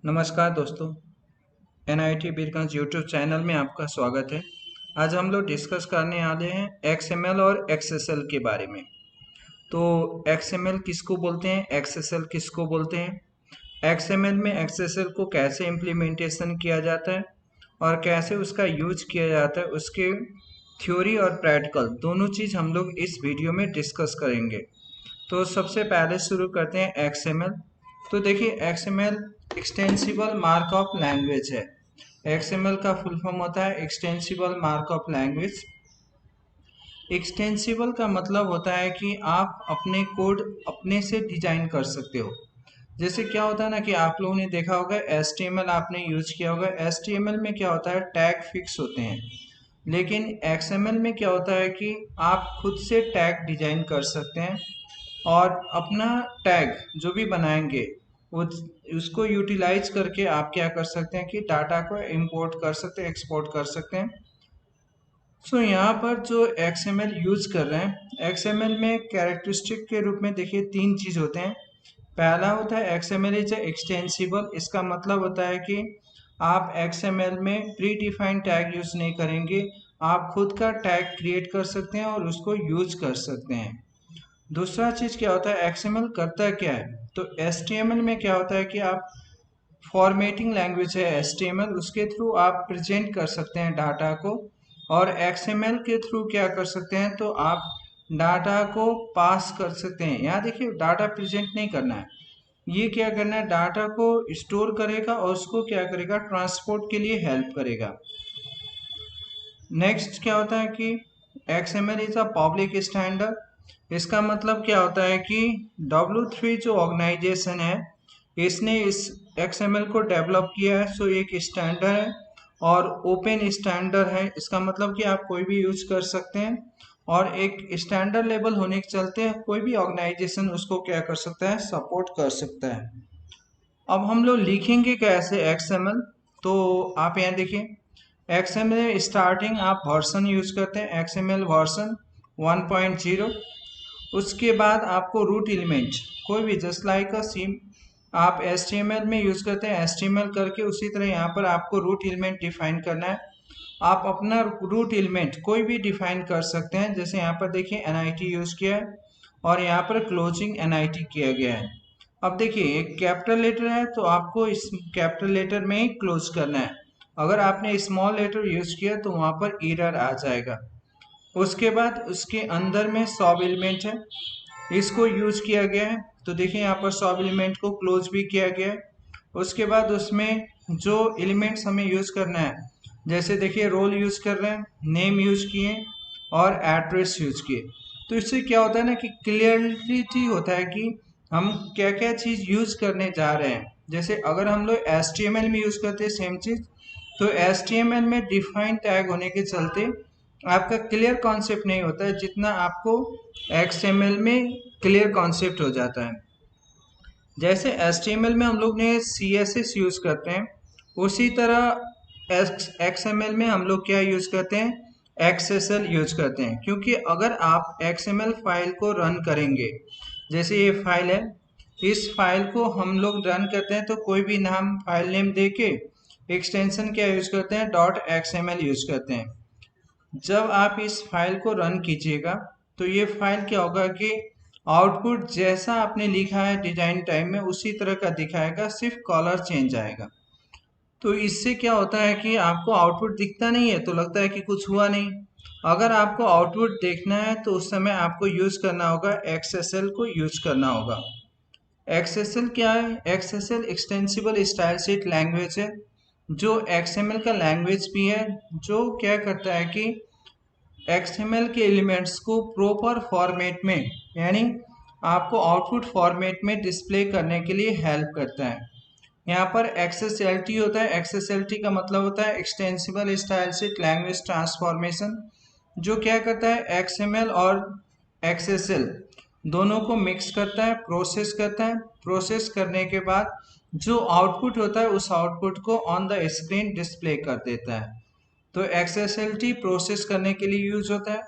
नमस्कार दोस्तों, NIT Birgunj YouTube channel में आपका स्वागत है। आज हम लोग डिस्कस करने वाले हैं XML और XSL के बारे में। तो XML किसको बोलते हैं, XSL किसको बोलते हैं, XML में XSL को कैसे इम्प्लीमेंटेशन किया जाता है और कैसे उसका यूज किया जाता है, उसके थ्योरी और प्रैक्टिकल दोनों चीज़ हम लोग इस वीडियो में डिस्कस करेंगे। तो सबसे पहले शुरू करते हैं XML। तो देखिए XML एक्सटेंसिबल मार्कअप लैंग्वेज है। XML का फुल फॉर्म होता है एक्सटेंसिबल मार्कअप लैंग्वेज। एक्सटेंसिबल का मतलब होता है कि आप अपने कोड अपने से डिजाइन कर सकते हो। जैसे क्या होता है ना कि आप लोगों ने देखा होगा HTML आपने यूज किया होगा। HTML में क्या होता है, टैग फिक्स होते हैं, लेकिन XML में क्या होता है कि आप खुद से टैग डिजाइन कर सकते हैं और अपना टैग जो भी बनाएंगे वो उसको यूटिलाइज करके आप क्या कर सकते हैं कि डाटा को इंपोर्ट कर सकते हैं, एक्सपोर्ट कर सकते हैं। सो यहाँ पर जो XML यूज कर रहे हैं, XML में कैरेक्टरिस्टिक के रूप में देखिए तीन चीज होते हैं। पहला होता है XML इज एक्सटेंसिबल। इसका मतलब होता है कि आप XML में प्री डिफाइंड टैग यूज नहीं करेंगे, आप खुद का टैग क्रिएट कर सकते हैं और उसको यूज कर सकते हैं। दूसरा चीज क्या होता है, XML करता क्या है, तो HTML में क्या होता है कि आप फॉर्मेटिंग लैंग्वेज है HTML, उसके थ्रू आप प्रेजेंट कर सकते हैं डाटा को, और XML के थ्रू क्या कर सकते हैं, तो आप डाटा को पास कर सकते हैं। यहाँ देखिए डाटा प्रेजेंट नहीं करना है, ये क्या करना है, डाटा को स्टोर करेगा और उसको क्या करेगा, ट्रांसपोर्ट के लिए हेल्प करेगा। नेक्स्ट क्या होता है कि XML is a public standard. इसका मतलब क्या होता है कि W3 जो ऑर्गेनाइजेशन है, इसने इस XML को डेवलप किया है। सो एक स्टैंडर्ड है और ओपन स्टैंडर्ड है। इसका मतलब कि आप कोई भी यूज कर सकते हैं और एक स्टैंडर्ड लेवल होने के चलते कोई भी ऑर्गेनाइजेशन उसको क्या कर सकता है, सपोर्ट कर सकता है। अब हम लोग लिखेंगे कैसे XML, तो आप यहाँ देखिए XML स्टार्टिंग आप वर्जन यूज करते हैं, XML वर्जन 1.0। उसके बाद आपको रूट एलिमेंट कोई भी जस्ट लाइक अ सिम आप HTML में यूज करते हैं, HTML करके उसी तरह यहाँ पर आपको रूट एलिमेंट डिफाइन करना है। आप अपना रूट एलिमेंट कोई भी डिफाइन कर सकते हैं। जैसे यहाँ पर देखिए NIT यूज किया है और यहाँ पर क्लोजिंग NIT किया गया है। अब देखिए एक कैपिटल लेटर है तो आपको इस कैपिटल लेटर में ही क्लोज करना है। अगर आपने स्मॉल लेटर यूज किया तो वहां पर एरर आ जाएगा। उसके बाद उसके अंदर में सब एलिमेंट है, इसको यूज किया गया है। तो देखिए यहाँ पर सब एलिमेंट को क्लोज भी किया गया है। उसके बाद उसमें जो एलिमेंट्स हमें यूज करना है, जैसे देखिए रोल यूज कर रहे हैं, नेम यूज किए और एड्रेस यूज किए। तो इससे क्या होता है ना कि क्लियरिटी होता है कि हम क्या क्या चीज यूज करने जा रहे हैं। जैसे अगर हम लोग HTML में यूज करते हैं सेम चीज, तो HTML में डिफाइन टैग होने के चलते आपका क्लियर कॉन्सेप्ट नहीं होता है जितना आपको XML में क्लियर कॉन्सेप्ट हो जाता है। जैसे HTML में हम लोग ने CSS यूज करते हैं, उसी तरह XML में हम लोग क्या यूज करते हैं, XSL यूज करते हैं। क्योंकि अगर आप XML फाइल को रन करेंगे, जैसे ये फाइल है, इस फाइल को हम लोग रन करते हैं तो कोई भी नाम फाइल नेम दे के एक्सटेंशन क्या यूज करते हैं, .xml यूज करते हैं। जब आप इस फाइल को रन कीजिएगा तो ये फाइल क्या होगा कि आउटपुट जैसा आपने लिखा है डिजाइन टाइम में उसी तरह का दिखाएगा, सिर्फ कलर चेंज आएगा। तो इससे क्या होता है कि आपको आउटपुट दिखता नहीं है तो लगता है कि कुछ हुआ नहीं। अगर आपको आउटपुट देखना है तो उस समय आपको यूज करना होगा XSL को यूज करना होगा। XSL क्या है, XSL extensible style sheet language है, जो XML का लैंग्वेज भी है, जो क्या करता है कि XML के एलिमेंट्स को प्रॉपर फॉर्मेट में, यानी आपको आउटपुट फॉर्मेट में डिस्प्ले करने के लिए हेल्प करता है। यहाँ पर XSLT होता है। XSLT का मतलब होता है extensible style sheet language transformation, जो क्या करता है XML और XSL दोनों को मिक्स करता है, प्रोसेस करता है। प्रोसेस करने के बाद जो आउटपुट होता है उस आउटपुट को ऑन द स्क्रीन डिस्प्ले कर देता है। तो XSLT प्रोसेस करने के लिए यूज होता है।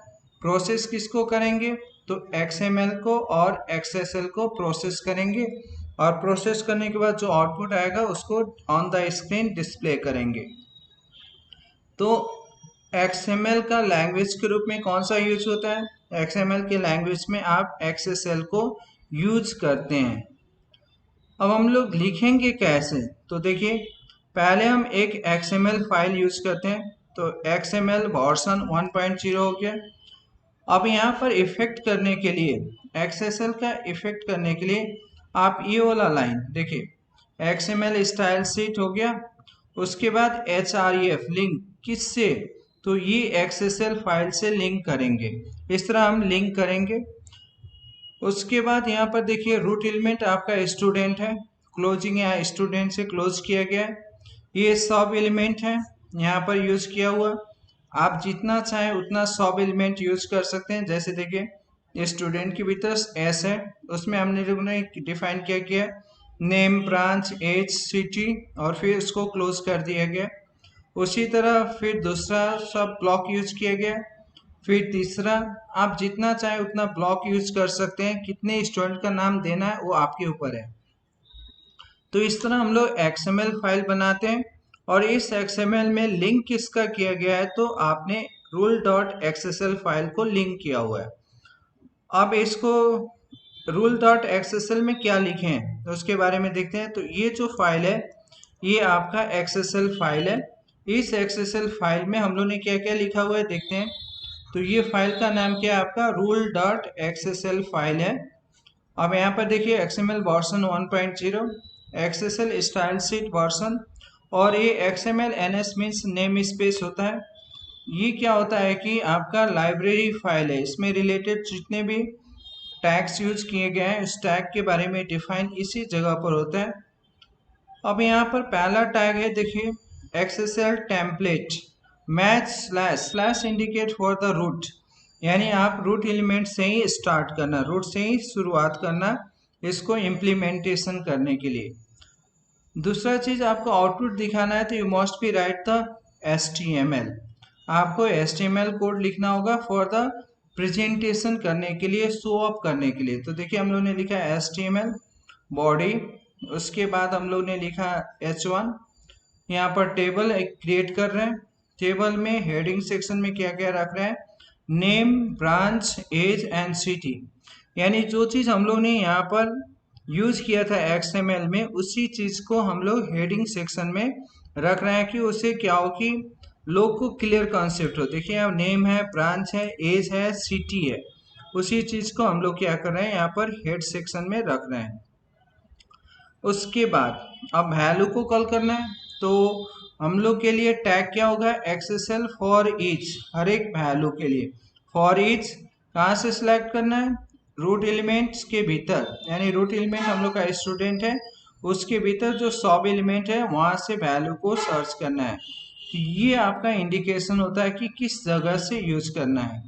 प्रोसेस किसको करेंगे, तो XML को और XSL को प्रोसेस करेंगे, और प्रोसेस करने के बाद जो आउटपुट आएगा उसको ऑन द स्क्रीन डिस्प्ले करेंगे। तो XML का लैंग्वेज के रूप में कौन सा यूज होता है? XML के लैंग्वेज में आप XSL को यूज करते हैं। अब हम लोग लिखेंगे कैसे? तो देखिए, पहले हम एक XML फाइल यूज करते हैं। तो XML वर्जन 1.0 हो गया। अब यहाँ पर इफेक्ट करने के लिए, XSL का इफेक्ट करने के लिए आप ये वाला लाइन देखिए, XML स्टाइल शीट हो गया। उसके बाद href लिंक किससे? तो ये XSL फाइल से लिंक करेंगे। इस तरह हम लिंक करेंगे। उसके बाद यहाँ पर देखिए, रूट एलिमेंट आपका स्टूडेंट है, क्लोजिंग यहाँ स्टूडेंट से क्लोज किया गया है। ये सब एलिमेंट है यहाँ पर यूज किया हुआ। आप जितना चाहें उतना सब एलिमेंट यूज कर सकते हैं। जैसे देखिए, स्टूडेंट के भीतर एस है, उसमें हमने लोगों ने डिफाइन किया गया नेम, ब्रांच, एज, सिटी, और फिर उसको क्लोज कर दिया गया। उसी तरह फिर दूसरा सब ब्लॉक यूज किया गया। फिर तीसरा, आप जितना चाहे उतना ब्लॉक यूज कर सकते हैं। कितने स्टूडेंट का नाम देना है वो आपके ऊपर है। तो इस तरह हम लोग XML फाइल बनाते हैं। और इस XML में लिंक किसका किया गया है? तो आपने rule.xsl फाइल को लिंक किया हुआ है। अब इसको rule.xsl में क्या लिखे हैं तो उसके बारे में देखते हैं। तो ये जो फाइल है ये आपका XSL फाइल है। इस XSL फाइल में हम लोग ने क्या क्या लिखा हुआ है देखते हैं। तो ये फाइल का नाम क्या है? आपका rule.xsl फाइल है। अब यहाँ पर देखिए, XML version 1.0, XSL style sheet version, और ये XML NS means name space होता है। ये क्या होता है कि आपका लाइब्रेरी फाइल है, इसमें रिलेटेड जितने भी टैग्स यूज किए गए हैं उस टैग के बारे में डिफाइन इसी जगह पर होता है। अब यहाँ पर पहला टैग है देखिए, XSL template match slash indicate for the root, यानी आप रूट एलिमेंट से ही स्टार्ट करना, रूट से ही शुरुआत करना इसको इम्प्लीमेंटेशन करने के लिए। दूसरा चीज, आपको आउटपुट दिखाना है तो you must be right the HTML, आपको HTML कोड लिखना होगा फॉर द प्रेजेंटेशन करने के लिए, शो ऑफ करने के लिए। तो देखिए, हम लोग ने लिखा HTML बॉडी, उसके बाद हम लोग ने लिखा H1। यहाँ पर टेबल एक क्रिएट कर रहे हैं। टेबल में हेडिंग सेक्शन में क्या क्या रख रहे हैं? Name, branch, age and city, यानी जो चीज हम लोग ने यहाँ पर यूज किया था XML में उसी चीज को हम लोग हेडिंग सेक्शन में रख रहे हैं कि उससे क्या हो कि लोग को क्लियर कॉन्सेप्ट हो। देखिए, अब नेम है, ब्रांच है, एज है, सिटी है, उसी चीज को हम लोग क्या कर रहे हैं यहाँ पर हेड सेक्शन में रख रहे हैं। उसके बाद अब वैल्यू को कॉल करना है। तो हम लोग के लिए टैग क्या होगा? XSL फॉर ईच, हर एक वैल्यू के लिए फॉर ईच कहाँ से सिलेक्ट करना है? रूट एलिमेंट्स के भीतर, यानी रूट एलिमेंट हम लोग का स्टूडेंट है, उसके भीतर जो सब एलिमेंट है वहां से वैल्यू को सर्च करना है। तो ये आपका इंडिकेशन होता है कि किस जगह से यूज करना है।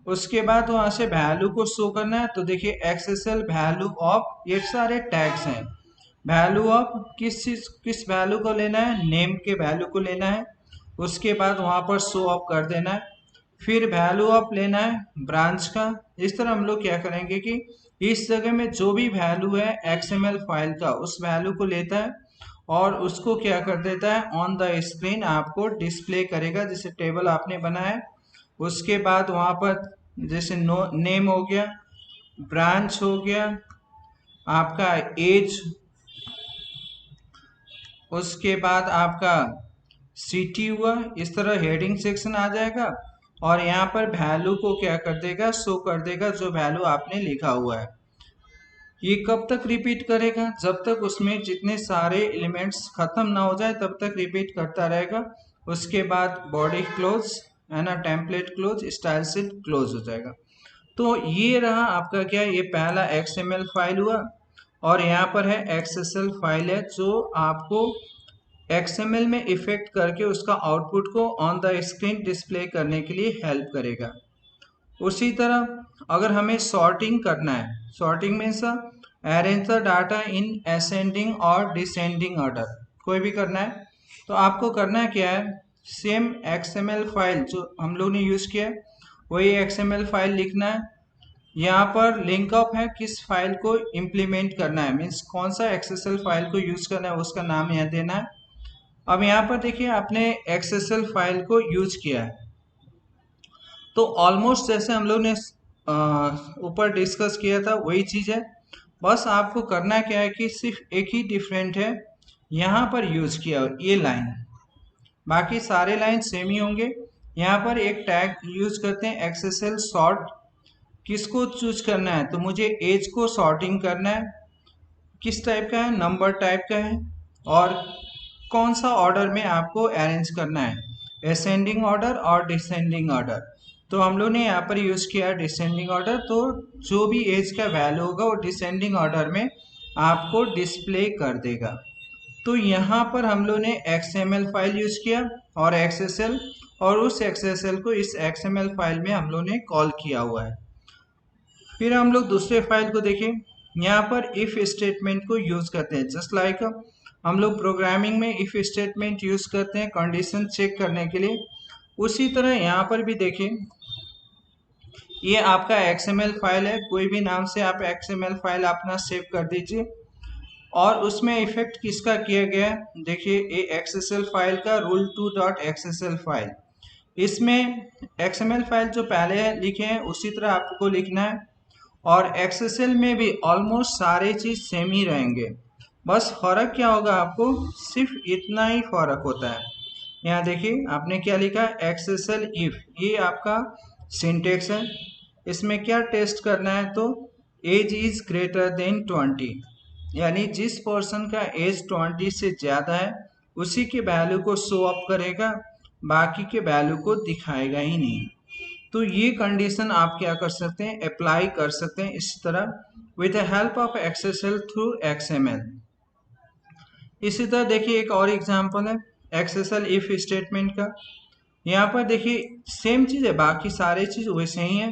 उसके बाद वहां से वैल्यू को शो करना है। तो देखिए, XSL वैल्यू ऑफ, ये सारे टैग्स हैं। वैल्यू ऑफ किस वैल्यू को लेना है? नेम के वैल्यू को लेना है। उसके बाद वहां पर शो ऑफ कर देना है। फिर वैल्यू ऑफ लेना है ब्रांच का। इस तरह हम लोग क्या करेंगे कि इस जगह में जो भी वैल्यू है XML फाइल का उस वैल्यू को लेता है और उसको क्या कर देता है? ऑन द स्क्रीन आपको डिस्प्ले करेगा, जैसे टेबल आपने बनाया है। उसके बाद वहां पर जैसे नेम हो गया, ब्रांच हो गया, आपका एज, उसके बाद आपका सिटी हुआ। इस तरह हेडिंग सेक्शन आ जाएगा और यहाँ पर वैल्यू को क्या कर देगा? शो कर देगा जो वैल्यू आपने लिखा हुआ है। ये कब तक रिपीट करेगा? जब तक उसमें जितने सारे एलिमेंट्स खत्म ना हो जाए तब तक रिपीट करता रहेगा। उसके बाद बॉडी क्लोज है ना, template close, style sheet close हो जाएगा। तो ये रहा आपका क्या, ये पहला XML फाइल हुआ। और यहाँ पर है XSL फाइल है जो आपको XML में इफेक्ट करके उसका आउटपुट को ऑन द स्क्रीन डिस्प्ले करने के लिए हेल्प करेगा। उसी तरह अगर हमें सॉर्टिंग करना है, sorting means arrange the data in ascending और डिसेंडिंग ऑर्डर, कोई भी करना है तो आपको करना क्या है? सेम XML फाइल जो हम लोग ने यूज किया है वही XML फाइल लिखना है। यहाँ पर लिंक अप है किस फाइल को इम्प्लीमेंट करना है, मीन्स कौन सा एक्सएसएल फाइल को यूज करना है उसका नाम यहाँ देना है। अब यहाँ पर देखिए आपने एक्सएसएल फाइल को यूज किया है, तो ऑलमोस्ट जैसे हम लोग ने ऊपर डिस्कस किया था वही चीज़ है, बस आपको करना क्या है कि सिर्फ एक ही डिफरेंट है, यहाँ पर यूज किया ये लाइन, बाकी सारे लाइन सेम ही होंगे। यहाँ पर एक टैग यूज करते हैं एक्सएसएल सॉर्ट, किसको चूज करना है, तो मुझे एज को सॉर्टिंग करना है, किस टाइप का है, नंबर टाइप का है, और कौन सा ऑर्डर में आपको अरेंज करना है, असेंडिंग ऑर्डर और डिसेंडिंग ऑर्डर। तो हम लोग ने यहाँ पर यूज किया है डिसेंडिंग ऑर्डर, तो जो भी एज का वैल्यू होगा वो डिसेंडिंग ऑर्डर में आपको डिस्प्ले कर देगा। तो यहाँ पर हम लोग ने XML फाइल यूज किया और XSL, और उस XSL को इस XML फाइल में हम लोग ने कॉल किया हुआ है। फिर हम लोग दूसरे फाइल को देखें, यहाँ पर इफ स्टेटमेंट को यूज करते हैं, जस्ट लाइक हम लोग प्रोग्रामिंग में इफ स्टेटमेंट यूज करते हैं कंडीशन चेक करने के लिए, उसी तरह यहाँ पर भी देखें, ये आपका XML फाइल है, कोई भी नाम से आप XML फाइल अपना सेव कर दीजिए, और उसमें इफेक्ट किसका किया गया है, देखिए ये XSL फाइल का rule2.xsl फाइल, इसमें XML फाइल जो पहले है लिखे हैं उसी तरह आपको लिखना है, और XSL में भी ऑलमोस्ट सारे चीज सेम ही रहेंगे, बस फर्क क्या होगा आपको, सिर्फ इतना ही फर्क होता है। यहाँ देखिए आपने क्या लिखा, XSL इफ, ये आपका सिंटेक्स है, इसमें क्या टेस्ट करना है, तो एज इज ग्रेटर देन 20, यानी जिस पर्सन का एज 20 से ज़्यादा है उसी के वैल्यू को शो अप करेगा, बाकी के वैल्यू को दिखाएगा ही नहीं। तो ये कंडीशन आप क्या कर सकते हैं, अप्लाई कर सकते हैं इस तरह with the help of XSL through XML। इसी तरह देखिए एक और एग्जांपल है XSL इफ स्टेटमेंट का, यहाँ पर देखिए सेम चीज़ है, बाकी सारे चीज़ वैसे ही है,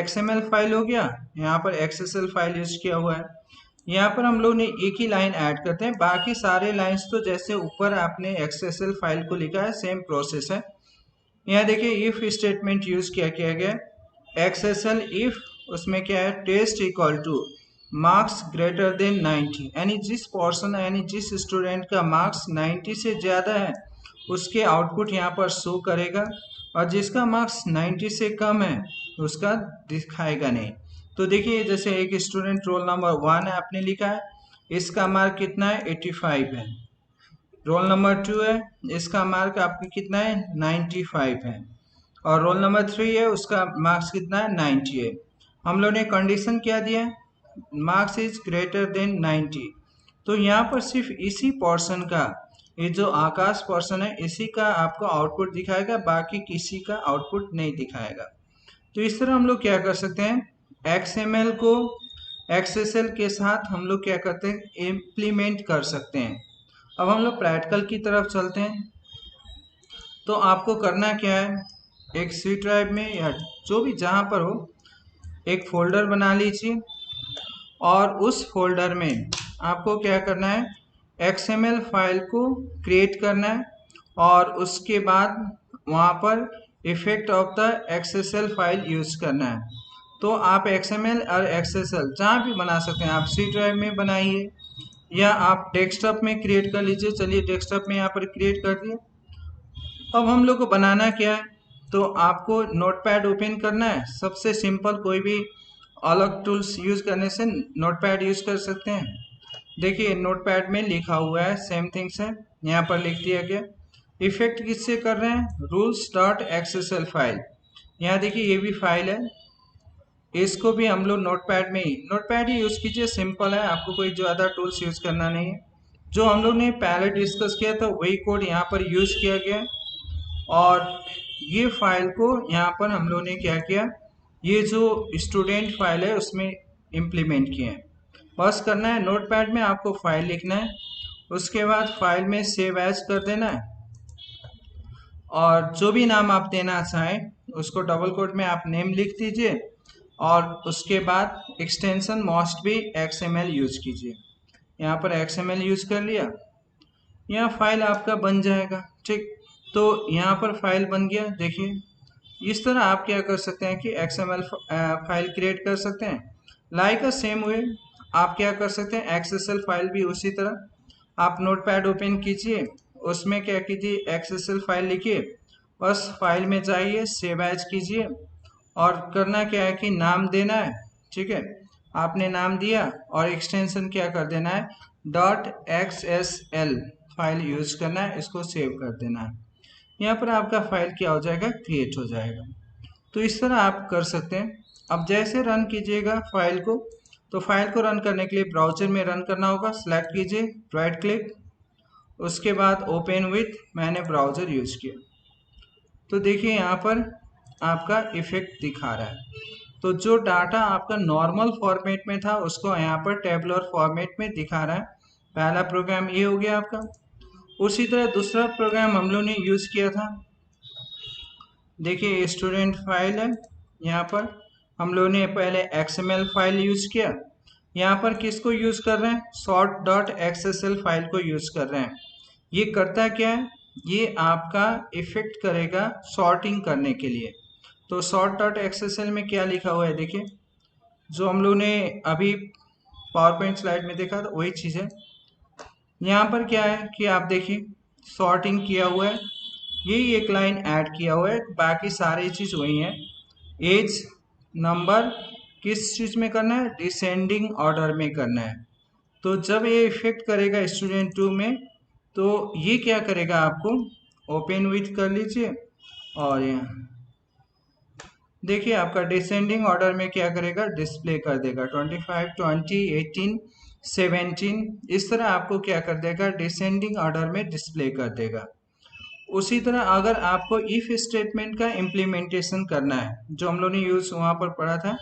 XML फाइल हो गया, यहाँ पर XSL फाइल यूज किया हुआ है, यहाँ पर हम लोग ने एक ही लाइन ऐड करते हैं, बाकी सारे लाइंस तो जैसे ऊपर आपने XSL फाइल को लिखा है सेम प्रोसेस है। यहाँ देखिए इफ स्टेटमेंट यूज किया गया, XSL इफ, उसमें क्या है, test equal to marks greater than 90, यानी जिस पर्सन यानी जिस स्टूडेंट का मार्क्स 90 से ज़्यादा है उसके आउटपुट यहाँ पर शो करेगा, और जिसका मार्क्स 90 से कम है उसका दिखाएगा नहीं। तो देखिए जैसे एक स्टूडेंट रोल नंबर 1 है आपने लिखा है, इसका मार्क कितना है, 85 है। रोल नंबर 2 है, इसका मार्क आपका कितना है, 95 है। और रोल नंबर 3 है, उसका मार्क्स कितना है, 90 है। हम लोग ने कंडीशन क्या दिया है, मार्क्स इज ग्रेटर देन 90, तो यहाँ पर सिर्फ इसी पर्सन का, ये जो आकाश पर्सन है इसी का आपको आउटपुट दिखाएगा, बाकी किसी का आउटपुट नहीं दिखाएगा। तो इस तरह हम लोग क्या कर सकते हैं, XML को XSL के साथ हम लोग क्या करते हैं, इम्प्लीमेंट कर सकते हैं। अब हम लोग प्रैक्टिकल की तरफ चलते हैं। तो आपको करना क्या है, एक सी ड्राइव में या जो भी जहाँ पर हो एक फोल्डर बना लीजिए, और उस फोल्डर में आपको क्या करना है, XML फाइल को क्रिएट करना है, और उसके बाद वहाँ पर effect of the XSL file use करना है। तो आप XML और XSL जहाँ भी बना सकते हैं, आप सी ड्राइव में बनाइए या आप डेस्कटॉप में क्रिएट कर लीजिए। चलिए डेस्कटॉप में यहाँ पर क्रिएट कर दिए। अब हम लोग को बनाना क्या है, तो आपको नोटपैड ओपन करना है, सबसे सिंपल, कोई भी अलग टूल्स यूज करने से नोटपैड यूज कर सकते हैं। देखिए नोटपैड में लिखा हुआ है, सेम थिंग्स है, यहाँ पर लिख दिया गया। इफेक्ट किससे कर रहे हैं, rules.xsl फाइल, यहाँ देखिए ये भी फाइल है, इसको भी हम लोग नोटपैड में ही, नोटपैड ही यूज कीजिए, सिंपल है, आपको कोई ज़्यादा टूल्स यूज करना नहीं है। जो हम लोग ने पहले डिस्कस किया था वही कोड यहाँ पर यूज किया गया, और ये फाइल को यहाँ पर हम लोग ने क्या किया, ये जो स्टूडेंट फाइल है उसमें इम्प्लीमेंट किए हैं। बस करना है, नोटपैड में आपको फाइल लिखना है, उसके बाद फाइल में सेव एज कर देना है, और जो भी नाम आप देना चाहें उसको डबल कोट में आप नेम लिख दीजिए, और उसके बाद एक्सटेंशन मस्ट भी XML यूज कीजिए। यहाँ पर XML यूज कर लिया, यहाँ फाइल आपका बन जाएगा। ठीक, तो यहाँ पर फाइल बन गया, देखिए इस तरह आप क्या कर सकते हैं कि XML फाइल क्रिएट कर सकते हैं। लाइक अ सेम वे आप क्या कर सकते हैं, XSL फाइल भी उसी तरह आप नोटपैड ओपन कीजिए, उसमें क्या कीजिए XSL फाइल लिखिए, बस फाइल में जाइए, सेव एज कीजिए और करना क्या है कि नाम देना है। ठीक है, आपने नाम दिया और एक्सटेंशन क्या कर देना है, .xsl फाइल यूज करना है, इसको सेव कर देना है। यहाँ पर आपका फाइल क्या हो जाएगा, क्रिएट हो जाएगा। तो इस तरह आप कर सकते हैं। अब जैसे रन कीजिएगा फाइल को, तो फाइल को रन करने के लिए ब्राउजर में रन करना होगा, सेलेक्ट कीजिए, राइट क्लिक, उसके बाद ओपन विथ, मैंने ब्राउजर यूज किया। तो देखिए यहाँ पर आपका इफेक्ट दिखा रहा है। तो जो डाटा आपका नॉर्मल फॉर्मेट में था उसको यहाँ पर टेबुलर फॉर्मेट में दिखा रहा है। पहला प्रोग्राम ये हो गया आपका। उसी तरह दूसरा प्रोग्राम हम लोग ने यूज किया था, देखिए स्टूडेंट फाइल है, यहाँ पर हम लोग ने पहले XML फाइल यूज किया। यहाँ पर किसको यूज कर रहे हैं, sort.xsl फाइल को यूज कर रहे हैं। ये करता क्या है, ये आपका इफेक्ट करेगा सॉर्टिंग करने के लिए। तो sort.xsl में क्या लिखा हुआ है, देखिए जो हम लोग ने अभी पावर पॉइंट स्लाइड में देखा था वही चीज़ है। यहाँ पर क्या है कि आप देखिए सॉर्टिंग किया हुआ है, यही एक लाइन ऐड किया हुआ है, बाकी सारी चीज़ वही है। एज नंबर किस चीज़ में करना है, डिसेंडिंग ऑर्डर में करना है। तो जब ये इफेक्ट करेगा स्टूडेंट 2 में, तो ये क्या करेगा, आपको ओपन विथ कर लीजिए और यहाँ देखिए आपका डिसेंडिंग ऑर्डर में क्या करेगा, डिस्प्ले कर देगा 25, 20, 18, 17, इस तरह आपको क्या कर देगा, डिसेंडिंग ऑर्डर में डिस्प्ले कर देगा। उसी तरह अगर आपको इफ स्टेटमेंट का इम्प्लीमेंटेशन करना है, जो हम लोग ने यूज वहां पर पढ़ा था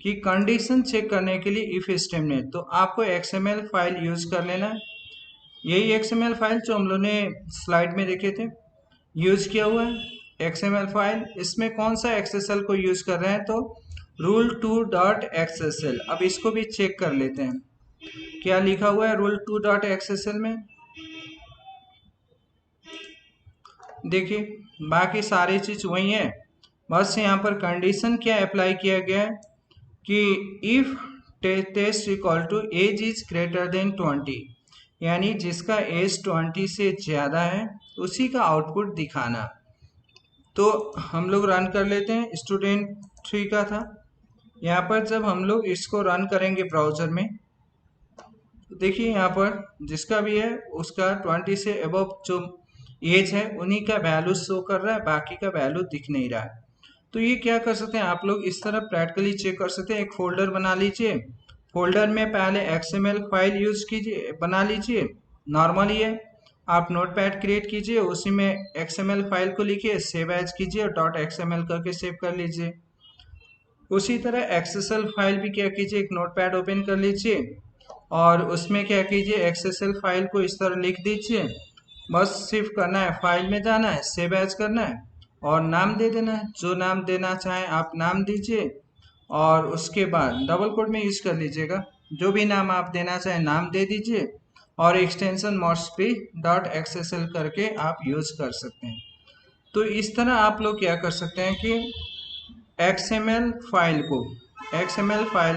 कि कंडीशन चेक करने के लिए इफ स्टेटमेंट, तो आपको XML फाइल यूज कर लेना है। यही XML फाइल जो हम लोग ने स्लाइड में देखे थे यूज किया हुआ है XML फाइल। इसमें कौन सा XSL को यूज कर रहे हैं, तो rule2.xsl। अब इसको भी चेक कर लेते हैं, क्या लिखा हुआ है rule2.xsl में। देखिए बाकी सारी चीज वही है, बस यहाँ पर कंडीशन क्या अप्लाई किया गया है कि if test equal to age is greater than 20, यानी जिसका एज 20 से ज्यादा है उसी का आउटपुट दिखाना। तो हम लोग रन कर लेते हैं, स्टूडेंट 3 का था। यहाँ पर जब हम लोग इसको रन करेंगे ब्राउजर में, तो देखिए यहाँ पर जिसका भी है उसका 20 से अबव जो एज है उन्हीं का वैल्यू शो कर रहा है, बाकी का वैल्यू दिख नहीं रहा है। तो ये क्या कर सकते हैं आप लोग, इस तरह प्रैक्टिकली चेक कर सकते हैं। एक फोल्डर बना लीजिए, फोल्डर में पहले XML फाइल यूज कीजिए, बना लीजिए, नॉर्मल ही है। आप नोटपैड क्रिएट कीजिए, उसी में XML फाइल को लिखिए, सेव एज कीजिए और .xml करके सेव कर लीजिए। उसी तरह XSL फाइल भी क्या कीजिए, एक नोटपैड ओपन कर लीजिए और उसमें क्या कीजिए XSL फाइल को इस तरह लिख दीजिए। बस सिर्फ करना है, फाइल में जाना है, सेव एज करना है और नाम दे देना है, जो नाम देना चाहें आप नाम दीजिए और उसके बाद डबल कोट में यूज कर लीजिएगा, जो भी नाम आप देना चाहें नाम दे दीजिए और एक्सटेंशन motsp.xsl करके आप यूज कर सकते हैं। तो इस तरह आप लोग क्या कर सकते हैं कि XML फाइल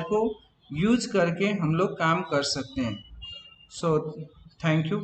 को यूज करके हम लोग काम कर सकते हैं। So thank you.